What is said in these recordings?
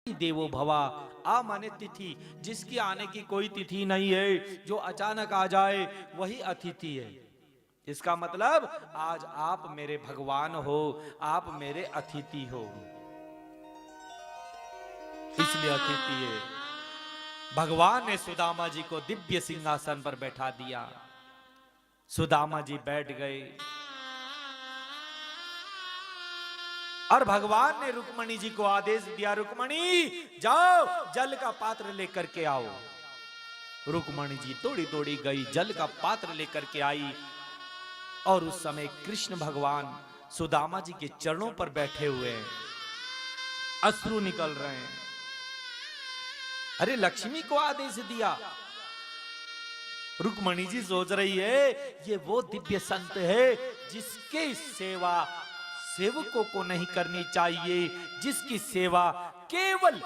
देवो भवा। आ माने तिथि, जिसकी आने की कोई तिथि नहीं है, जो अचानक आ जाए वही अतिथि है। इसका मतलब आज आप मेरे भगवान हो, आप मेरे अतिथि हो, इसलिए अतिथि है। भगवान ने सुदामा जी को दिव्य सिंहासन पर बैठा दिया। सुदामा जी बैठ गए और भगवान ने रुक्मणी जी को आदेश दिया, रुक्मणी जाओ जल का पात्र लेकर के आओ। रुक्मणी जी दौड़ी दौड़ी गई, जल का पात्र लेकर के आई। और उस समय कृष्ण भगवान सुदामा जी के चरणों पर बैठे हुए हैं, अश्रु निकल रहे हैं। अरे लक्ष्मी को आदेश दिया। रुक्मणी जी सोच रही है ये वो दिव्य संत है जिसके सेवा सेवकों को नहीं करनी चाहिए, जिसकी सेवा केवल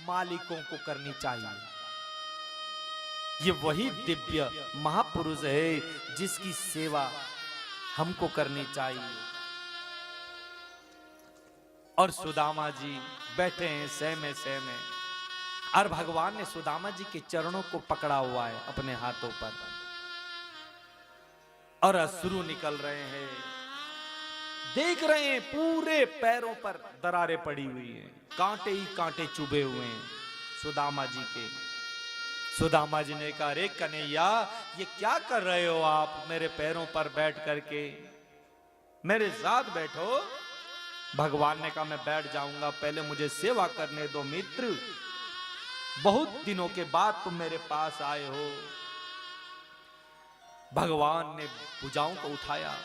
मालिकों को करनी चाहिए। ये वही दिव्य महापुरुष है जिसकी सेवा हमको करनी चाहिए। और सुदामा जी बैठे हैं सहमे सहमे, और भगवान ने सुदामा जी के चरणों को पकड़ा हुआ है अपने हाथों पर, और अश्रु निकल रहे हैं। देख रहे हैं पूरे पैरों पर दरारें पड़ी हुई हैं, कांटे ही कांटे चुभे हुए हैं सुदामा जी के। सुदामा जी ने कहा, अरे कन्हैया ये क्या कर रहे हो आप मेरे पैरों पर बैठ करके, मेरे साथ बैठो। भगवान ने कहा मैं बैठ जाऊंगा, पहले मुझे सेवा करने दो मित्र, बहुत दिनों के बाद तुम मेरे पास आए हो। भगवान ने भुजाओं को उठाया,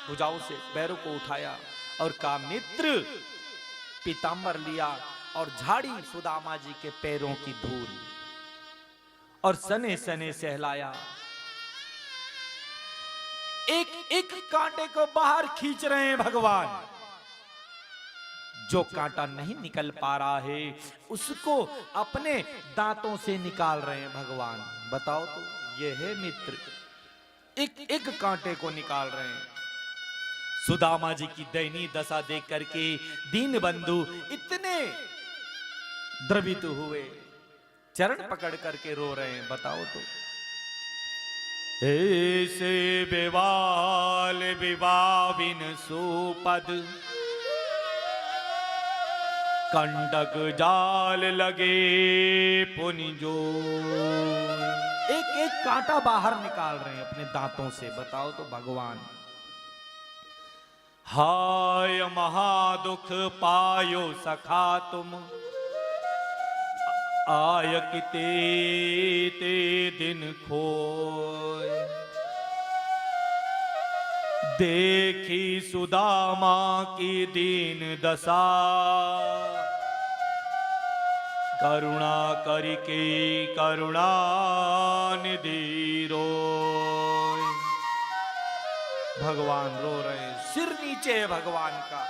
भुजाओं से पैरों को उठाया और कहा, मित्र पीतांबर लिया और झाड़ी सुदामा जी के पैरों की धूल और सने सने सहलाया। एक एक कांटे को बाहर खींच रहे हैं भगवान। जो कांटा नहीं निकल पा रहा है उसको अपने दांतों से निकाल रहे हैं भगवान। बताओ तो, ये है मित्र, एक एक कांटे को निकाल रहे हैं। सुदामा जी की दयनीय दशा देख करके दीन बंधु इतने द्रवित हुए, चरण पकड़ करके रो रहे हैं। बताओ तो, ऐसे बेवाल विवाविन सुपद, कंटक जाल लगे पुनिजो। एक एक कांटा बाहर निकाल रहे हैं अपने दांतों से। बताओ तो भगवान, हाय महादुख पायो सखा तुम, आय किते ते दिन खोय। देखी सुदामा की दीन दशा, करुणा करके करुणा निधि रोय। भगवान रो रहे हैं, सिर नीचे है भगवान का।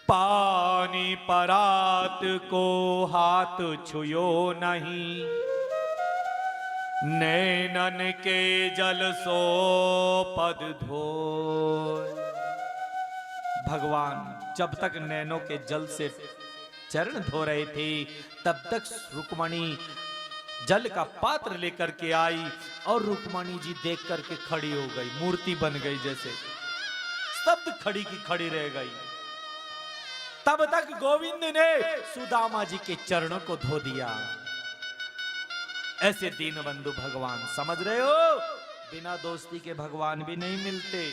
पानी परात को हाथ छुयो नहीं, नैनन के जल सो पद धोय। भगवान जब तक नैनों के जल से चरण धो रहे थे तब तक रुक्मणी जल का पात्र लेकर के आई, और रुक्मणी जी देख करके खड़ी हो गई, मूर्ति बन गई, जैसे स्तब्ध खड़ी की खड़ी रह गई। तब तक गोविंद ने सुदामा जी के चरणों को धो दिया। ऐसे दीन बंधु भगवान, समझ रहे हो, बिना दोस्ती के भगवान भी नहीं मिलते।